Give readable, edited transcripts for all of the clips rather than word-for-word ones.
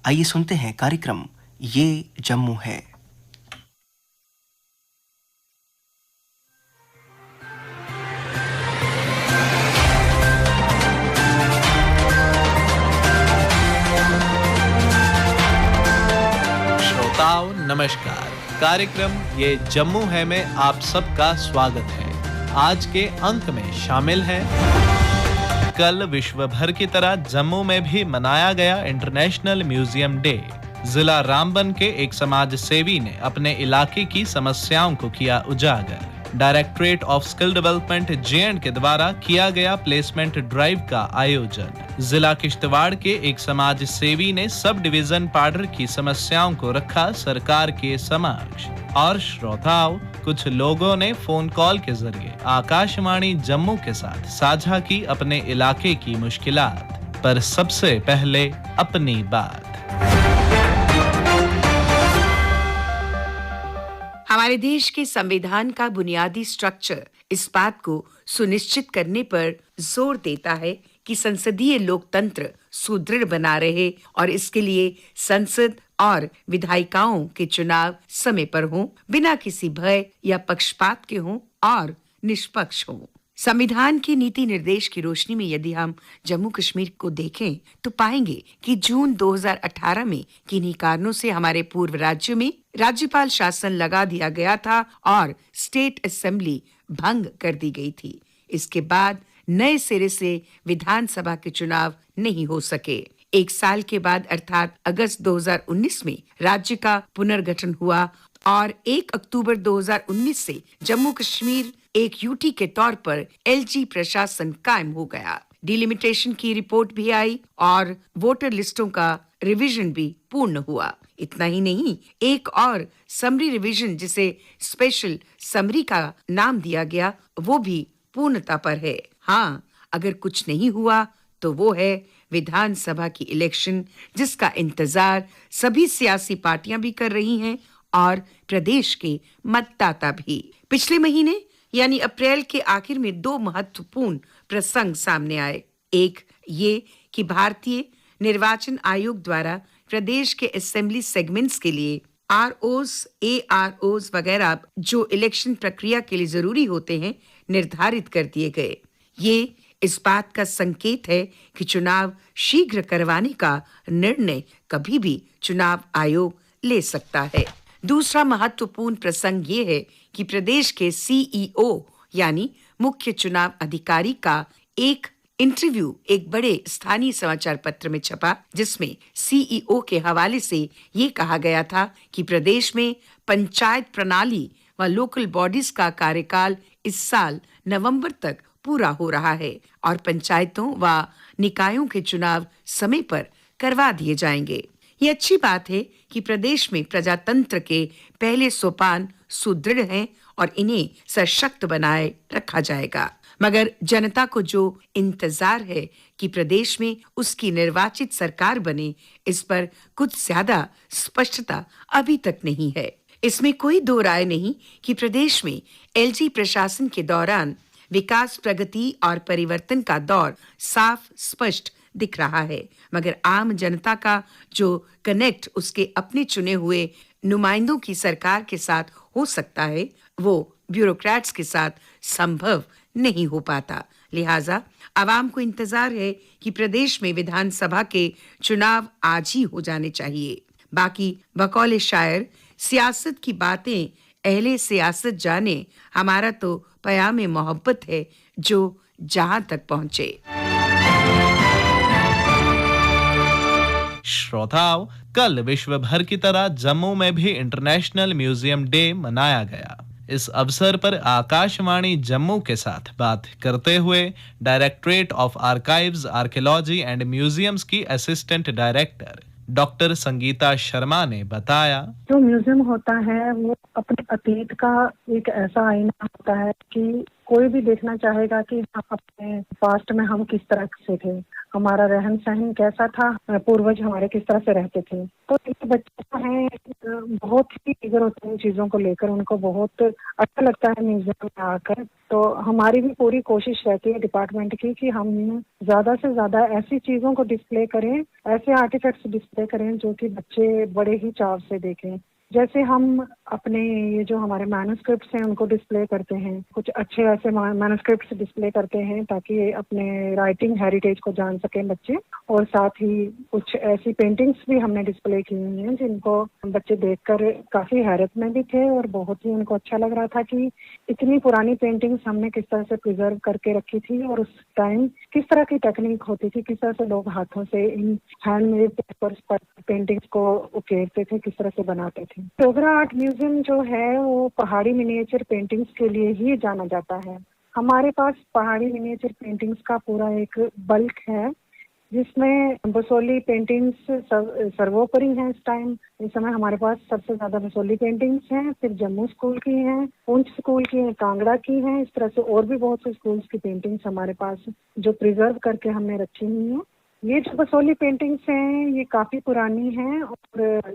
आइए सुनते हैं कार्यक्रम ये जम्मू है। श्रोताओं नमस्कार। कार्यक्रम ये जम्मू है में आप सबका स्वागत है। आज के अंक में शामिल है, कल विश्व भर की तरह जम्मू में भी मनाया गया इंटरनेशनल म्यूजियम डे। जिला रामबन के एक समाज सेवी ने अपने इलाके की समस्याओं को किया उजागर। डायरेक्टरेट ऑफ स्किल डेवलपमेंट जे के द्वारा किया गया प्लेसमेंट ड्राइव का आयोजन। जिला किश्तवाड़ के एक समाज सेवी ने सब डिवीजन पाडर की समस्याओं को रखा सरकार के समक्ष। और श्रोताओं, कुछ लोगों ने फोन कॉल के जरिए आकाशवाणी जम्मू के साथ साझा की अपने इलाके की मुश्किलात। पर सबसे पहले अपनी बात। हमारे देश के संविधान का बुनियादी स्ट्रक्चर इस बात को सुनिश्चित करने पर जोर देता है कि संसदीय लोकतंत्र सुदृढ़ बना रहे और इसके लिए संसद और विधायिकाओं के चुनाव समय पर हों, बिना किसी भय या पक्षपात के हों और निष्पक्ष हों। संविधान की नीति निर्देश की रोशनी में यदि हम जम्मू कश्मीर को देखें तो पाएंगे कि जून 2018 में किन्हीं कारणों से हमारे पूर्व राज्यों में राज्यपाल शासन लगा दिया गया था और स्टेट असेंबली भंग कर दी गई थी। इसके बाद नए सिरे से विधानसभा के चुनाव नहीं हो सके। एक साल के बाद अर्थात अगस्त 2019 में राज्य का पुनर्गठन हुआ और 1 अक्टूबर 2019 से जम्मू कश्मीर एक यूटी के तौर पर एलजी प्रशासन कायम हो गया। डिलिमिटेशन की रिपोर्ट भी आई और वोटर लिस्टों का रिवीजन भी पूर्ण हुआ। इतना ही नहीं, एक और समरी रिवीजन जिसे स्पेशल समरी का नाम दिया गया, वो भी पूर्णता पर है। हाँ, अगर कुछ नहीं हुआ तो वो है विधानसभा की इलेक्शन, जिसका इंतजार सभी सियासी पार्टियां भी कर रही हैं और प्रदेश के मतदाता भी। पिछले महीने यानी अप्रैल के आखिर में 2 महत्वपूर्ण प्रसंग सामने आए। एक ये कि भारतीय निर्वाचन आयोग द्वारा प्रदेश के असेंबली सेगमेंट्स के लिए आरओस, एआरओस वगैरह जो इलेक्शन प्रक्रिया के लिए जरूरी होते हैं, निर्धारित कर दिए गए। ये इस बात का संकेत है कि चुनाव शीघ्र करवाने का निर्णय कभी भी चुनाव आयोग ले सकता है। दूसरा महत्वपूर्ण प्रसंग ये है कि प्रदेश के सीईओ यानी मुख्य चुनाव अधिकारी का एक इंटरव्यू एक बड़े स्थानीय समाचार पत्र में छपा, जिसमें सीईओ के हवाले से ये कहा गया था कि प्रदेश में पंचायत प्रणाली व लोकल बॉडीज का कार्यकाल इस साल नवंबर तक पूरा हो रहा है और पंचायतों व निकायों के चुनाव समय पर करवा दिए जाएंगे। ये अच्छी बात है कि प्रदेश में प्रजातंत्र के पहले सोपान सुदृढ़ हैं और इन्हें सशक्त बनाए रखा जाएगा। मगर जनता को जो इंतजार है कि प्रदेश में उसकी निर्वाचित सरकार बने, इस पर कुछ ज्यादा स्पष्टता अभी तक नहीं है। इसमें कोई दो राय नहीं कि प्रदेश में एलजी प्रशासन के दौरान विकास, प्रगति और परिवर्तन का दौर साफ स्पष्ट दिख रहा है, मगर आम जनता का जो कनेक्ट उसके अपने चुने हुए नुमाइंदों की सरकार के साथ हो सकता है, वो ब्यूरोक्रेट्स के साथ संभव नहीं हो पाता। लिहाजा आवाम को इंतजार है कि प्रदेश में विधानसभा के चुनाव आज ही हो जाने चाहिए। बाकी बकौले शायर, सियासत की बातें अहले सियासत जाने, हमारा तो पयामे मोहब्बत है जो जहां तक पहुंचे। श्रोताओं, कल विश्व भर की तरह जम्मू में भी इंटरनेशनल म्यूजियम डे मनाया गया। इस अवसर पर आकाशवाणी जम्मू के साथ बात करते हुए directorate of archives, archaeology and museums की assistant director doctor Sangeeta Sharma ने बताया, जो म्यूजियम होता है वो अपने अतीत का एक ऐसा आईना होता है कि कोई भी देखना चाहेगा कि अपने पास्ट में हम किस तरह से थे। हमारा रहन सहन कैसा था, पूर्वज हमारे किस तरह से रहते थे। तो ये बच्चे जो हैं बहुत ही ईगर होते हैं चीज़ों को लेकर, उनको बहुत अच्छा लगता है म्यूजियम में आकर। तो हमारी भी पूरी कोशिश रहती है डिपार्टमेंट की कि हम ज़्यादा से ज़्यादा ऐसी चीज़ों को डिस्प्ले करें, ऐसे आर्टिफैक्ट्स डिस्प्ले करें जो कि बच्चे बड़े ही चाव से देखें। जैसे हम अपने ये जो हमारे मैन्युस्क्रिप्ट्स हैं उनको डिस्प्ले करते हैं, कुछ अच्छे ऐसे मैन्युस्क्रिप्ट्स डिस्प्ले करते हैं ताकि अपने राइटिंग हेरिटेज को जान सकें बच्चे। और साथ ही कुछ ऐसी पेंटिंग्स भी हमने डिस्प्ले की हुई हैं जिनको बच्चे देखकर काफ़ी हैरत में भी थे और बहुत ही उनको अच्छा लग रहा था कि इतनी पुरानी पेंटिंग्स हमने किस तरह से प्रिजर्व करके रखी थी और उस टाइम किस तरह की टेक्निक होती थी, किस तरह से लोग हाथों से इन हैंडमेड पेपर्स पर पेंटिंग्स को उकेरते थे, किस तरह से बनाते थे। डोगरा आर्ट म्यूजियम जो है वो पहाड़ी मिनिएचर पेंटिंग्स के लिए ही जाना जाता है। हमारे पास पहाड़ी मिनिएचर पेंटिंग्स का पूरा एक बल्क है जिसमें बसोली पेंटिंग्स सर्वोपरि हैं। इस समय हमारे पास सबसे ज्यादा बसोली पेंटिंग्स हैं, फिर जम्मू स्कूल की हैं, पुंछ स्कूल की हैं, कांगड़ा की हैं। इस तरह से और भी बहुत से स्कूल्स की पेंटिंग्स हमारे पास जो प्रिजर्व करके हमने रखी हुई हैं। ये जो बसोली पेंटिंग्स हैं ये काफी पुरानी हैं और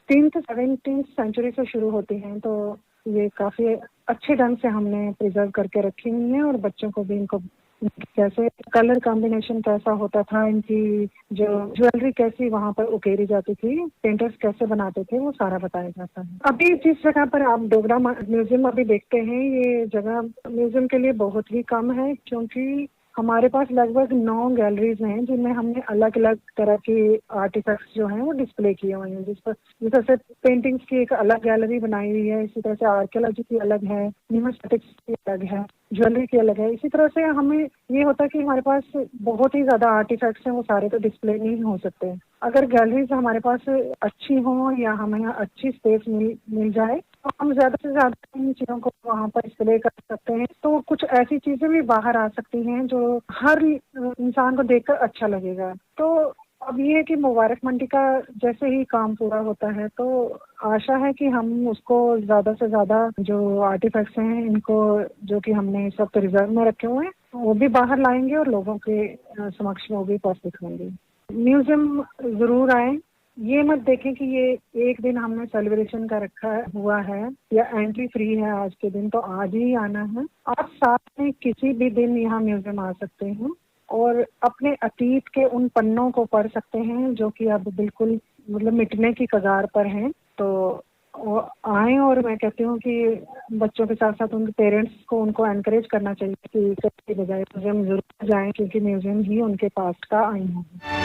17th सेंचुरी से शुरू होती हैं, तो ये काफी अच्छे ढंग से हमने प्रिजर्व करके रखी हुई हैं और बच्चों को भी इनको कैसे कलर कॉम्बिनेशन कैसा होता था, इनकी जो ज्वेलरी कैसी वहाँ पर उकेरी जाती थी, पेंटर्स कैसे बनाते थे, वो सारा बताया जाता है। अभी जिस जगह पर आप डोगरा म्यूजियम अभी देखते हैं ये जगह म्यूजियम के लिए बहुत ही कम है क्योंकि हमारे पास लगभग 9 गैलरीज हैं जिनमें हमने अलग अलग तरह के आर्टिफैक्ट्स जो हैं वो डिस्प्ले किए हुए हैं। जिस तरह से पेंटिंग्स की एक अलग गैलरी बनाई हुई है, इसी तरह से आर्कियोलॉजी की अलग है, न्यूमैस्टिक्स की अलग है, ज्वेलरी की अलग है। इसी तरह से हमें ये होता है कि हमारे पास बहुत ही ज्यादा आर्टिफैक्ट्स हैं, वो सारे तो डिस्प्ले नहीं हो सकते। अगर गैलरीज हमारे पास अच्छी हो या हमें अच्छी स्पेस मिल जाए तो हम ज्यादा से ज्यादा इन चीजों को वहाँ पर डिस्प्ले कर सकते हैं। तो कुछ ऐसी चीजें भी बाहर आ सकती हैं जो हर इंसान को देखकर अच्छा लगेगा। तो अब ये है कि मुबारक मंडी का जैसे ही काम पूरा होता है तो आशा है कि हम उसको ज्यादा से ज्यादा जो आर्टिफैक्ट्स हैं इनको जो कि हमने सब रिजर्व में रखे हुए हैं वो भी बाहर लाएंगे और लोगों के समक्ष वो भी उपस्थित होंगे। म्यूजियम जरूर आए, ये मत देखें कि ये एक दिन हमने सेलिब्रेशन का रखा हुआ है या एंट्री फ्री है आज के दिन, तो आज ही आना है। आप साथ में किसी भी दिन यहाँ म्यूजियम आ सकते हैं और अपने अतीत के उन पन्नों को पढ़ सकते हैं जो कि अब बिल्कुल मतलब मिटने की कगार पर हैं। तो आए और मैं कहती हूँ कि बच्चों के साथ साथ उनके पेरेंट्स को उनको एनकरेज करना चाहिए कि इसके बजाय म्यूजियम जरूर जाएं क्योंकि म्यूजियम ही उनके पास्ट का आईना है।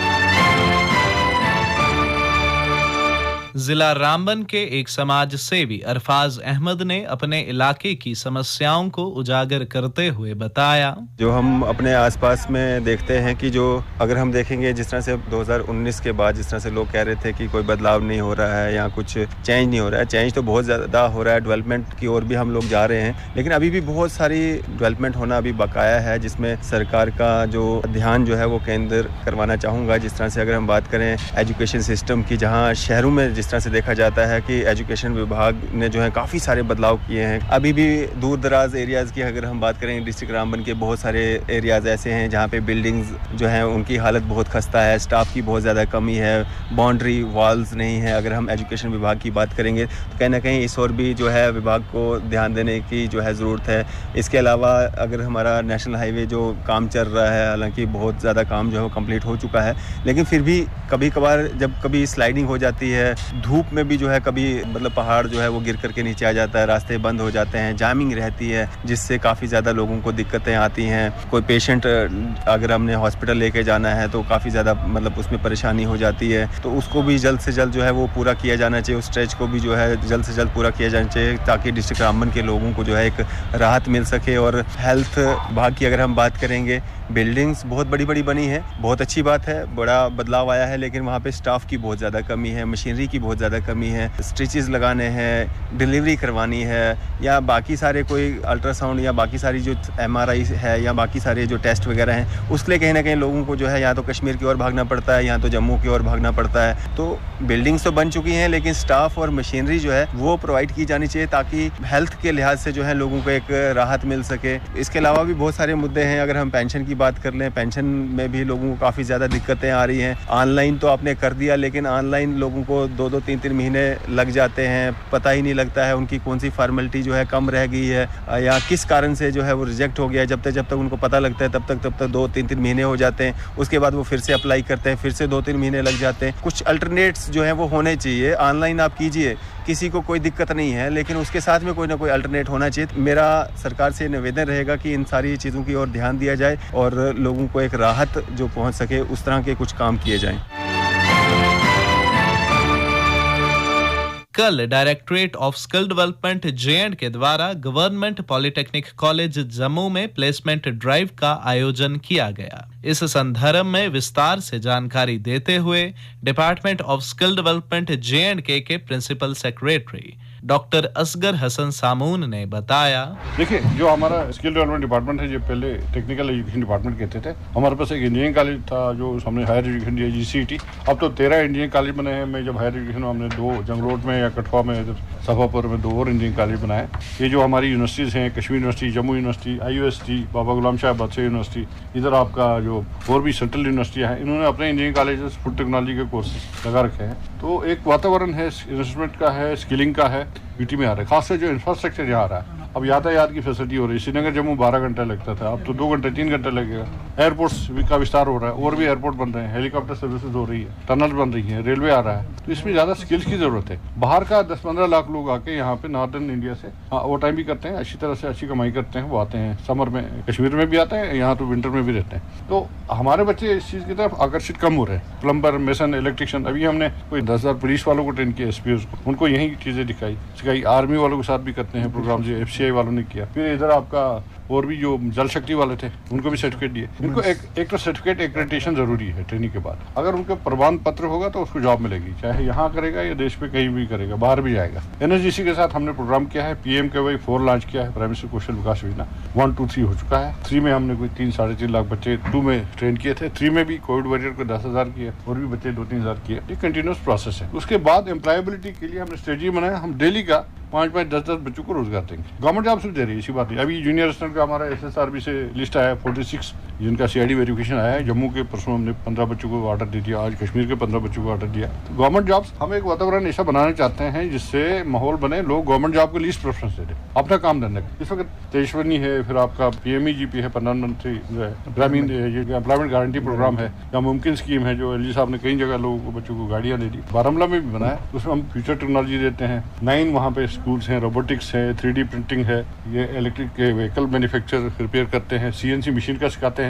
जिला रामबन के एक समाज सेवी अरफाज अहमद ने अपने इलाके की समस्याओं को उजागर करते हुए बताया, जो हम अपने आसपास में देखते हैं कि जो अगर हम देखेंगे जिस तरह से 2019 के बाद जिस तरह से लोग कह रहे थे कि कोई बदलाव नहीं हो रहा है या कुछ चेंज नहीं हो रहा है, चेंज तो बहुत ज़्यादा हो रहा है, डेवलपमेंट की ओर भी हम लोग जा रहे हैं, लेकिन अभी भी बहुत सारी डेवलपमेंट होना अभी बकाया है जिसमें सरकार का जो ध्यान जो है वो केंद्र करवाना चाहूँगा। जिस तरह से अगर हम बात करें एजुकेशन सिस्टम की, जहाँ शहरों में जिस तरह से देखा जाता है कि एजुकेशन विभाग ने जो है काफ़ी सारे बदलाव किए हैं। अभी भी दूर दराज एरियाज़ की अगर हम बात करें, डिस्ट्रिक्ट रामबन के बहुत सारे एरियाज़ ऐसे हैं जहाँ पे बिल्डिंग्स जो हैं उनकी हालत बहुत खस्ता है, स्टाफ की बहुत ज़्यादा कमी है, बाउंड्री वॉल्स नहीं है। अगर हम एजुकेशन विभाग की बात करेंगे तो कहीं ना कहीं इस और भी जो है विभाग को ध्यान देने की जो है ज़रूरत है। इसके अलावा अगर हमारा नेशनल हाईवे जो काम चल रहा है, हालांकि बहुत ज़्यादा काम जो है वो कम्प्लीट हो चुका है, लेकिन फिर भी कभी कभार जब कभी स्लाइडिंग हो जाती है, धूप में भी जो है कभी मतलब पहाड़ जो है वो गिर करके नीचे आ जाता है, रास्ते बंद हो जाते हैं, जामिंग रहती है जिससे काफ़ी ज़्यादा लोगों को दिक्कतें आती हैं। कोई पेशेंट अगर हमने हॉस्पिटल लेके जाना है तो काफ़ी ज़्यादा मतलब उसमें परेशानी हो जाती है, तो उसको भी जल्द से जल्द जो है वो पूरा किया जाना चाहिए। उस स्ट्रेच को भी जो है जल्द से जल्द पूरा किया जाना चाहिए ताकि डिस्ट्रिक्ट रामबन के लोगों को जो है एक राहत मिल सके। और हेल्थ विभाग की अगर हम बात करेंगे, बिल्डिंग्स बहुत बड़ी बनी है, बहुत अच्छी बात है, बड़ा बदलाव आया है, लेकिन वहाँ पे स्टाफ की बहुत ज़्यादा कमी है, मशीनरी की बहुत ज़्यादा कमी है, स्टिचेस लगाने हैं, डिलीवरी करवानी है, या बाकी सारे कोई अल्ट्रासाउंड या बाकी सारी जो MRI है या बाकी सारे जो टेस्ट वगैरह हैं, उसके लिए कहीं ना कहीं लोगों को जो है या तो कश्मीर की ओर भागना पड़ता है या तो जम्मू की ओर भागना पड़ता है। तो बिल्डिंग्स तो बन चुकी हैं, लेकिन स्टाफ और मशीनरी जो है वो प्रोवाइड की जानी चाहिए ताकि हेल्थ के लिहाज से जो है लोगों को एक राहत मिल सके। इसके अलावा भी बहुत सारे मुद्दे हैं। अगर हम पेंशन की बात कर लें, पेंशन में भी लोगों को काफ़ी ज़्यादा दिक्कतें आ रही हैं। ऑनलाइन तो आपने कर दिया, लेकिन ऑनलाइन लोगों को 2-2, 3-3 महीने लग जाते हैं, पता ही नहीं लगता है उनकी कौन सी फॉर्मेलिटी जो है कम रह गई है या किस कारण से जो है वो रिजेक्ट हो गया। जब तक उनको पता लगता है तब तक 2-3 महीने हो जाते हैं। उसके बाद वो फिर से अप्लाई करते हैं, फिर से 2-3 महीने लग जाते हैं। कुछ अल्टरनेट्स जो है वो होने चाहिए। ऑनलाइन आप कीजिए, किसी को कोई दिक्कत नहीं है, लेकिन उसके साथ में कोई ना कोई अल्टरनेट होना चाहिए। मेरा सरकार से निवेदन रहेगा कि इन सारी चीज़ों की ओर ध्यान दिया जाए और लोगों को एक राहत जो पहुंच सके उस तरह के कुछ काम किए जाएं। कल directorate of skill development JND के द्वारा गवर्नमेंट पॉलिटेक्निक कॉलेज जम्मू में प्लेसमेंट ड्राइव का आयोजन किया गया। इस संदर्भ में विस्तार से जानकारी देते हुए department of skill development JND के principal secretary doctor Asgar Hassan Samoon ने बताया, देखिए जो हमारा स्किल डेवलपमेंट डिपार्टमेंट है, जो पहले टेक्निकल एजुकेशन डिपार्टमेंट कहते थे, हमारे पास एक इंजीनियरिंग कॉलेज था जो हमने हायर एजुकेशन दिया GCET। अब तो 13 इंजीनियरिंग कॉलेज बने हैं। मैं जब हायर एजुकेशन हमने 2 जंग रोड में या कठुआ में, सफापुर में 2 और इंजीनियरिंग कॉलेज बनाए। ये जो हमारी यूनिवर्सिटीज़ हैं, Kashmir university, Jammu university, IUST, Baba Ghulam Shah बादशाह यूनिवर्सिटी, इधर आपका जो और भी सेंट्रल यूनिवर्सिटियाँ हैं, इन्होंने अपने इंजीनियरिंग कॉलेज फूड टेक्नोलॉजी के कोर्सेज लगा रखे हैं। तो एक वातावरण है, इन्वेस्टमेंट का है, स्किलिंग का है, यूटी में आ रहा है। खासकर जो इंफ्रास्ट्रक्चर यहाँ आ रहा है, अब यातायात की फैसिलिटी हो रही है। श्रीनगर जम्मू 12 घंटे लगता था, अब तो 2 घंटे 3 घंटे लगेगा। एयरपोर्ट्स का विस्तार हो रहा है, और भी एयरपोर्ट बन रहे हैं, हेलीकॉप्टर सर्विसेज हो रही है, टनल बन रही है, रेलवे आ रहा है। तो इसमें ज़्यादा स्किल्स की ज़रूरत है। बाहर का 10-15 लाख लोग आके यहाँ पे नॉर्दर्न इंडिया से वो टाइम भी करते हैं, अच्छी तरह से अच्छी कमाई करते हैं। वो आते हैं समर में, कश्मीर में भी आते हैं, यहाँ तो विंटर में भी रहते हैं। तो हमारे बच्चे इस चीज़ की तरफ आकर्षित कम हो रहे हैं। प्लम्बर, मेसन, इलेक्ट्रिशियन, अभी हमने कोई 10,000 पुलिस वालों को ट्रेन किया, SPOs को, उनको यही चीज़ें सिखाई। आर्मी वालों के साथ भी करते हैं प्रोग्राम, जो FCI वालों ने किया। फिर इधर आपका और भी जो जल शक्ति वाले थे, उनको भी सर्टिफिकेट दिए। इनको एक तो सर्टिफिकेट एक्रेडिटेशन जरूरी है ट्रेनिंग के बाद। अगर उनके प्रमाण पत्र होगा तो उसको जॉब मिलेगी, चाहे यहाँ करेगा या देश में कहीं भी करेगा, बाहर भी जाएगा। NSGC के साथ हमने प्रोग्राम किया है, PMKY 4 लॉन्च किया है, प्राइम मिनिस्टर कौशल विकास योजना 1, 2, 3 हो चुका है। 3 में हमने कोई 3-3.5 लाख बच्चे 2 में ट्रेन किए थे। 3 में भी कोविड वॉरियर को 10,000 किए, और भी बच्चे 2-3 हज़ार किए। ये कंटिन्यूस प्रोसेस है। उसके बाद एम्प्लॉयबिलिटी के लिए हमने स्ट्रेटजी बनाया। हम डेली का 5-5, 10-10 बच्चों को रोजगार देंगे। गवर्नमेंट जॉब सिर्फ दे रही है, इसी बात नहीं। अभी जूनियर असिस्टेंट का हमारा SSRB से लिस्ट आया है 46, जिनका CID वेरिफिकेशन आया है। जम्मू के परसों हमने 15 बच्चों को ऑर्डर दे दिया, आज कश्मीर के 15 बच्चों को ऑर्डर दिया। तो गवर्नमेंट जॉब्स हम एक वातावरण ऐसा बनाना चाहते हैं जिससे माहौल बने, लोग गवर्नमेंट जॉब को लीस्ट प्रेफरेंस दे, अपना काम धंधा। इस वक्त तेजस्वनी है, फिर आपका PMEGP है, प्रधानमंत्री ग्रामीण एम्प्लॉयमेंट गारंटी प्रोग्राम है, या मुमकिन स्कीम है जो LG साहब ने कई जगह लोगों को, बच्चों को गाड़ियाँ दे दी। बारामूला में भी बनाया, उसमें हम फ्यूचर टेक्नोलॉजी देते हैं। 9 वहाँ पे स्कूल्स हैं, रोबोटिक्स है, 3D प्रिंटिंग है, ये इलेक्ट्रिक के व्हीकल मैन्युफैक्चर रिपेयर करते हैं, CNC मशीन का सिखाते हैं,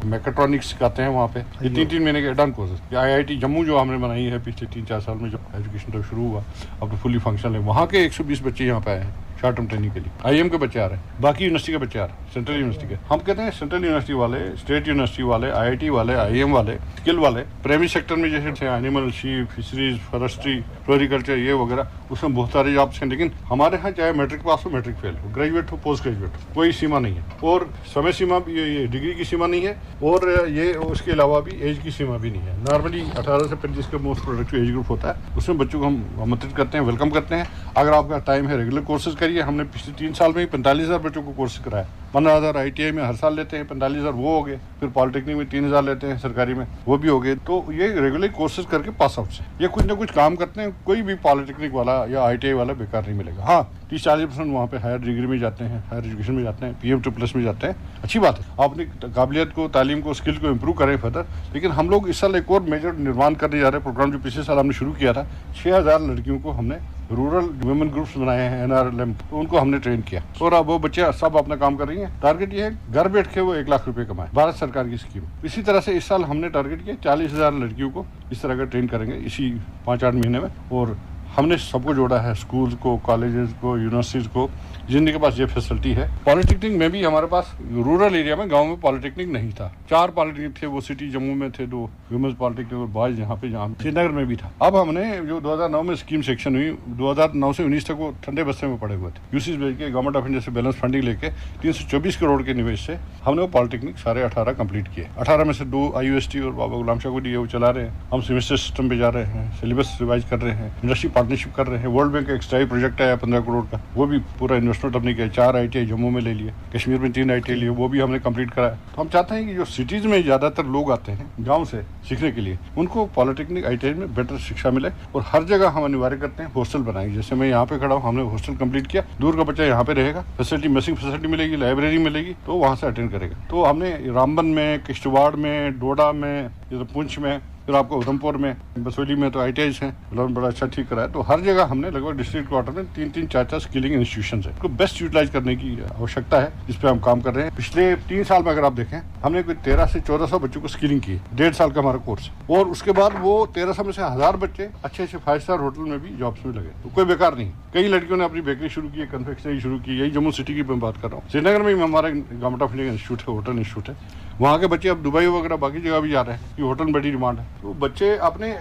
मैकेट्रॉनिक्स सिखाते हैं वहाँ पे। ये 3-3 महीने के एडवांस कोर्सेज। IIT जम्मू जो हमने बनाई है पिछले 3-4 साल में, जो एजुकेशन तक शुरू हुआ, अब तो फुली फंक्शनल है। वहाँ के 120 बच्चे यहाँ पे आए हैं शॉर्ट टर्म ट्रेनिंग के लिए। IIM के बच्चे आ रहे हैं, बाकी यूनिवर्सिटी के बच्चे आ रहे हैं, सेंट्रल यूनिवर्सिटी के। हम कहते हैं सेंट्रल यूनिवर्सिटी वाले, स्टेट यूनिवर्सिटी वाले, IIT वाले, IIM वाले, स्किल वाले, प्राइमरी सेक्टर में जैसे animal, sheep, fisheries, forestry, floriculture, ये वगैरह, उसमें बहुत सारे जॉब्स हैं। लेकिन हमारे यहाँ चाहे मैट्रिक पास हो, मैट्रिक फेल हो, ग्रेजुएट हो, पोस्ट ग्रेजुएट हो, कोई सीमा नहीं है। और समय सीमा भी, ये डिग्री की सीमा नहीं है, और ये उसके अलावा भी एज की सीमा भी नहीं है। नॉर्मली 18 से 35 का मोस्ट प्रोडक्टिव एज ग्रुप होता है, उसमें बच्चों को हम आमंत्रित करते हैं, वेलकम करते हैं। अगर आपका टाइम है, रेगुलर कोर्सेज करिए। हमने पिछले 3 साल में ही 45,000 बच्चों को कोर्स कराया। 15,000 ITI में हर साल लेते हैं, 45,000 वो हो गए। फिर पॉलिटेक्निक में 3,000 लेते हैं, सरकारी में वो भी हो गए। तो ये रेगुलर कोर्सेज करके पास आउट से ये कुछ ना कुछ काम करते हैं। कोई भी पॉलिटेक्निक वाला या ITI वाला बेकार नहीं मिलेगा। हाँ, 30-40% वहाँ पे हायर डिग्री में जाते हैं, हायर एजुकेशन में जाते हैं, PM2+ में जाते हैं। अच्छी बात है, आप अपनी काबिलियत को, तालीम को, स्किल को इम्प्रूव करें फर्दर। लेकिन हम लोग इस साल एक और मेजर निर्माण करने जा रहे हैं। प्रोग्राम जो पिछले साल हमने शुरू किया था, 6,000 लड़कियों को हमने रूरल वुमेन ग्रुप्स बनाए हैं, NRLM, तो उनको हमने ट्रेन किया, और अब वो बच्चे सब अपना काम कर रही हैं। टारगेट ये है घर बैठ के वो 1 लाख रुपए कमाए, भारत सरकार की स्कीम। इसी तरह से इस साल हमने टारगेट किया 40,000 लड़कियों को इस तरह का ट्रेन करेंगे इसी 5-8 महीने में। और हमने सबको जोड़ा है, स्कूल को, कॉलेजेस को, यूनिवर्सिटीज को, जिनके पास ये फैसिलिटी है। पॉलिटेक्निक में भी हमारे पास रूरल एरिया में, गांव में पॉलिटेक्निक नहीं था। 4 पॉलिटेक्निक थे, वो सिटी जम्मू में थे 2 वुमेन्स पॉलिटेक्निक और बॉयज जहाँ श्रीनगर में भी था। अब हमने जो 2009 में स्कीम सेक्शन हुई, 2009 से 19 तक वो ठंडे बस्ते में पड़े हुए थे। यूसीज भेज के गवर्नमेंट ऑफ इंडिया से बैलेंस फंडिंग लेके 324 करोड़ के निवेश से हमने वो पॉलिटेक्निक सारे 18 कंप्लीट किए। 18 में से 2 IUST और बाबा गुलाम शाह को दिए, वो चला रहे हैं। हम सेमेस्टर सिस्टम पे जा रहे हैं, सिलेबस रिवाइज कर रहे हैं, इंडस्ट्री पार्टनरशिप कर रहे हैं। वर्ल्ड बैंक का एक स्टाई प्रोजेक्ट आया 15 करोड़ का, वो भी पूरा इन्वेस्टमेंट हमने किया। 4 ITI जम्मू में ले लिए, कश्मीर में 3 ITI लिए, वो भी हमने कंप्लीट कराया। तो हम चाहते हैं कि जो सिटीज में ज्यादातर लोग आते हैं गाँव से सीखने के लिए, उनको पॉलिटेक्निक ITI में बेटर शिक्षा मिले। और हर जगह हम अनिवार्य करते हैं हॉस्टल बनाएंगे। जैसे मैं यहाँ पे खड़ा हूँ, हमने हॉस्टल कंप्लीट किया। दूर का बच्चा यहाँ पे रहेगा, फैसिलिटी, मेसिंग फैसिलिटी मिलेगी, लाइब्रेरी मिलेगी, तो वहाँ से अटेंड करेगा। तो हमने रामबन में, किश्तवाड़ में, डोडा में, पुंछ में, फिर आपको उधमपुर में, बसोली में तो ITIs हैं, बड़ा अच्छा ठीक करा है। तो हर जगह हमने लगभग डिस्ट्रिक्ट क्वार्टर में 3-3, 4-4 स्किलिंग इंस्टीट्यूशन है, तो बेस्ट यूटिलाइज करने की आवश्यकता है, जिस पे हम काम कर रहे हैं। पिछले 3 साल में अगर आप देखें, हमने कोई 1300 से 1400 बच्चों को स्किलिंग की, 1.5 साल का हमारा कोर्स, और उसके बाद वो 1300 में से 1000 बच्चे अच्छे 5 स्टार होटल में भी जॉब्स में लगे। तो कोई बेकार नहीं। कई लड़कियों ने अपनी बेकरी शुरू की, कन्फेक्शनरी शुरू की। यही जम्मू सिटी की मैं बात कर रहा हूँ। श्रीनगर में भी हमारा गवर्नमेंट ऑफ इंडिया इंस्टीट्यूट है, होटल इंस्टीट्यूट है। वहाँ के बच्चे अब दुबई वगैरह बाकी जगह भी जा रहे हैं कि होटल में बड़ी डिमांड है। तो बच्चे अपने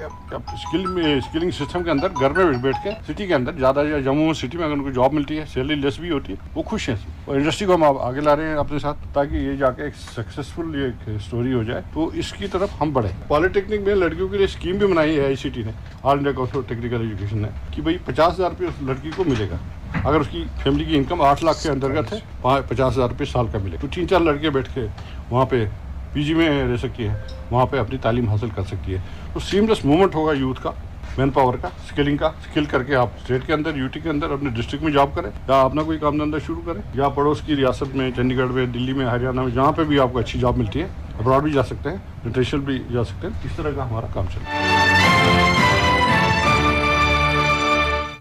स्किलिंग सिस्टम के अंदर घर में बैठ के सिटी के अंदर ज़्यादा, या जम्मू सिटी में अगर उनको जॉब मिलती है, सैलरी लेस भी होती है, वो खुश हैं। और इंडस्ट्री को हम आगे ला रहे हैं अपने साथ, ताकि ये जाके एक सक्सेसफुल एक स्टोरी हो जाए। तो इसकी तरफ हम बढ़े। पॉलिटेक्निक में लड़कियों के लिए स्कीम भी बनाई है ICT ने, all India council of technical education ने, कि भाई 50,000 रुपये उस लड़की को मिलेगा अगर उसकी फैमिली की इनकम 8 लाख के अंतर्गत है। 50,000 रुपये साल का मिले। तो 3-4 लड़के बैठ के वहाँ पे PG में रह सकती है, वहाँ पे अपनी तालीम हासिल कर सकती है। तो सीमलेस मूवमेंट होगा यूथ का, मैन पावर का, स्किलिंग का। स्किल करके आप स्टेट के अंदर, UT के अंदर, अपने डिस्ट्रिक्ट में जॉब करें, या अपना कोई काम धंधा शुरू करें, या पड़ोस की रियासत में, चंडीगढ़ में, दिल्ली में, हरियाणा में, जहाँ पे भी आपको अच्छी जॉब मिलती है, अब्रॉड भी जा सकते हैं, इंटरनेशनल भी जा सकते हैं। इस तरह का हमारा काम चल रहा है।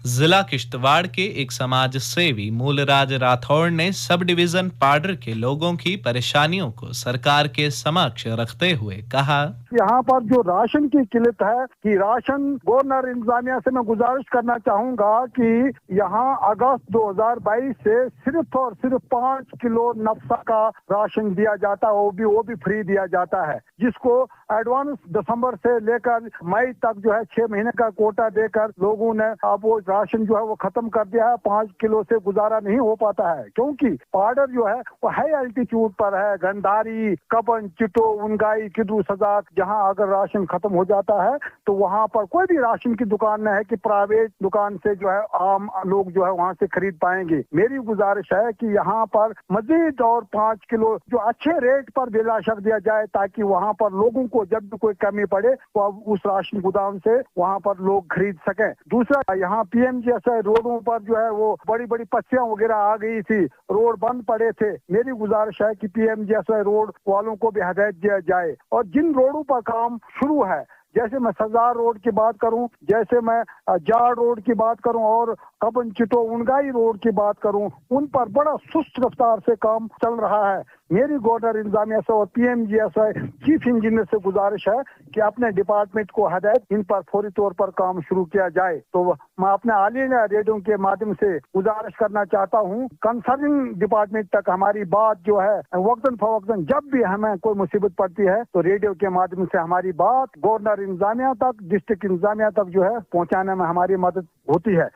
जिला किश्तवाड़ के एक समाज सेवी मूलराज राठौड़ ने सब डिवीजन पाडर के लोगों की परेशानियों को सरकार के समक्ष रखते हुए कहा, यहाँ पर जो राशन की किल्लत है, कि राशन गवर्नर इंतजामिया से मैं गुजारिश करना चाहूंगा कि यहाँ अगस्त 2022 से सिर्फ और सिर्फ 5 किलो नफ्सा का राशन दिया जाता है, वो भी फ्री दिया जाता है, जिसको एडवांस दिसंबर से लेकर मई तक जो है 6 महीने का कोटा देकर लोगों ने अब वो राशन जो है वो खत्म कर दिया है। 5 किलो से गुजारा नहीं हो पाता है, क्योंकि पाडर जो है वो हाई एल्टीट्यूड पर है। गंधारी, कबन, चिटो, उनगाई, किडू, सजाक, जहाँ अगर राशन खत्म हो जाता है तो वहाँ पर कोई भी राशन की दुकान न है कि प्राइवेट दुकान से जो है आम लोग जो है वहाँ से खरीद पाएंगे। मेरी गुजारिश है कि यहाँ पर मजीद और 5 किलो जो अच्छे रेट पर बेलाशक दिया जाए, ताकि वहाँ पर लोगों को जब भी कोई कमी पड़े तो उस राशन गोदाम से वहाँ पर लोग खरीद सकें। दूसरा, यहाँ PMGSY रोडों पर जो है वो बड़ी बड़ी पस्सियां वगैरह आ गई थी, रोड बंद पड़े थे। मेरी गुजारिश है कि PMGSY रोड वालों को भी हदायत दिया जाए, और जिन रोडों पर काम शुरू है, जैसे मैं सजार रोड की बात करूं, जैसे मैं जाड़ रोड की बात करूं, और कबन, चिटो, उनगाई रोड की बात करूं, उन पर बड़ा सुस्त रफ्तार से काम चल रहा है। मेरी गवर्नर इंतजामिया से और PMGSY चीफ इंजीनियर से गुजारिश है कि अपने डिपार्टमेंट को हदायत, इन पर फौरी तौर पर काम शुरू किया जाए। तो मैं अपने आलिया रेडियो के माध्यम से गुजारिश करना चाहता हूँ, कंसर्निंग डिपार्टमेंट तक हमारी बात जो है वक्तन फवक्तन जब भी हमें कोई मुसीबत पड़ती है तो रेडियो के माध्यम से हमारी बात गवर्नर इंतजामिया तक, डिस्ट्रिक्ट इंतजामिया तक जो है पहुँचाने में हमारी मदद होती है।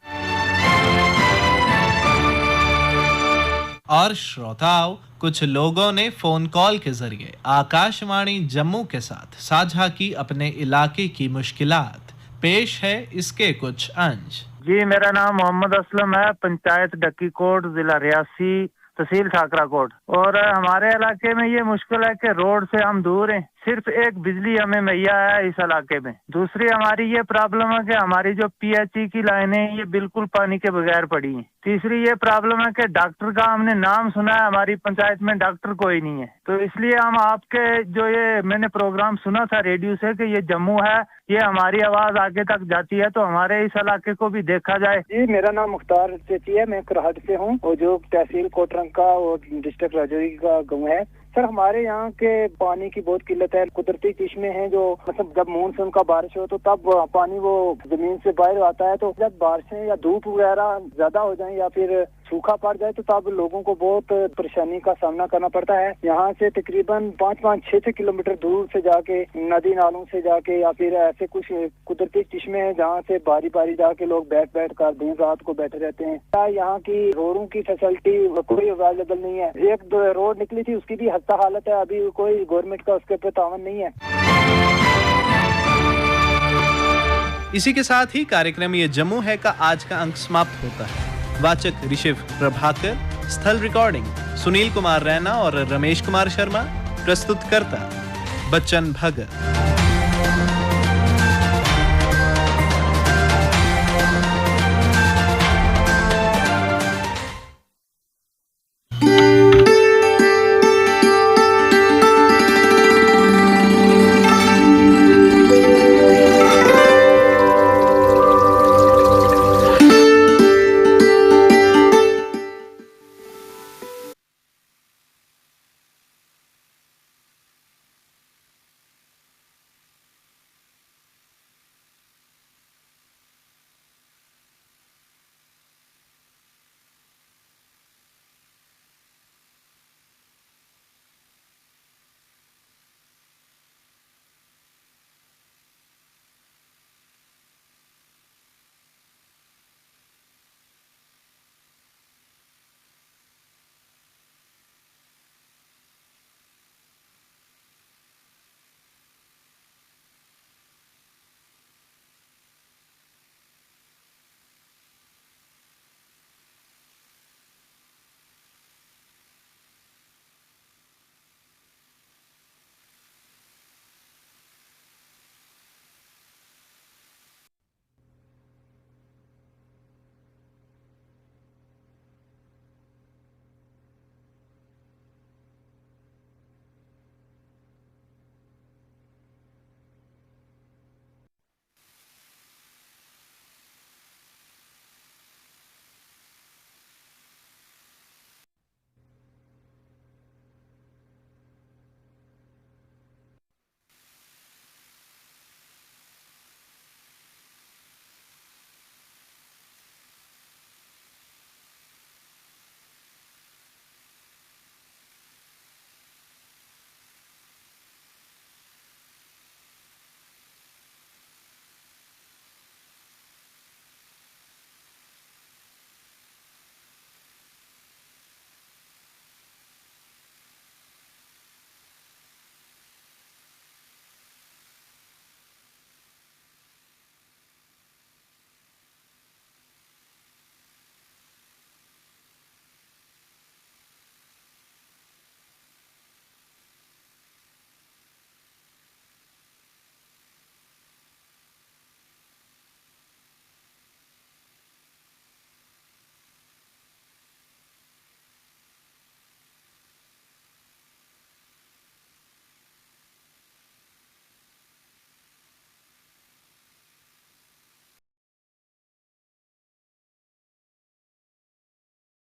और श्रोताओं, कुछ लोगों ने फोन कॉल के जरिए आकाशवाणी जम्मू के साथ साझा की अपने इलाके की मुश्किलात। पेश है इसके कुछ अंश। जी, मेरा नाम मोहम्मद असलम है, पंचायत डक्की कोट, जिला रियासी, तहसील ठाकरा कोट। और हमारे इलाके में ये मुश्किल है कि रोड से हम दूर हैं, सिर्फ एक बिजली हमें मुहैया है इस इलाके में। दूसरी हमारी ये प्रॉब्लम है कि हमारी जो PHE की लाइनें हैं ये बिल्कुल पानी के बगैर पड़ी हैं। तीसरी ये प्रॉब्लम है कि डॉक्टर का हमने नाम सुना है, हमारी पंचायत में डॉक्टर कोई नहीं है। तो इसलिए हम आपके जो ये मैंने प्रोग्राम सुना था रेडियो से कि ये जम्मू है, ये हमारी आवाज आगे तक जाती है, तो हमारे इस इलाके को भी देखा जाए। जी, मेरा नाम मुख्तार चेची है, मैं करहट से हूँ, और जो तहसील कोटरंग का और डिस्ट्रिक्ट राजौरी का गाँव है, सर हमारे यहाँ के पानी की बहुत किल्लत है। कुदरती चश्मे हैं जो मतलब जब मानसून का बारिश हो तो तब पानी वो जमीन से बाहर आता है, तो जब बारिशें या धूप वगैरह ज्यादा हो जाए या फिर सूखा पड़ जाए तो तब लोगों को बहुत परेशानी का सामना करना पड़ता है। यहाँ से तकरीबन 5-6 किलोमीटर दूर से जाके नदी नालों से जाके या फिर ऐसे कुछ कुदरती चश्मे हैं जहाँ से बारी बारी जाके लोग बैठ कर दिन रात को बैठे रहते हैं। यहाँ की रोडों की फैसिलिटी कोई अवेलेबल नहीं है। एक दो रोड निकली थी उसकी भी खस्ता हालत है, अभी कोई गवर्नमेंट का उसके ऊपर तावन नहीं है। इसी के साथ ही कार्यक्रम ये जम्मू है का आज का अंक समाप्त होता है। वाचक ऋषिव प्रभाकर, स्थल रिकॉर्डिंग सुनील कुमार रैना और रमेश कुमार शर्मा, प्रस्तुतकर्ता बच्चन भगत।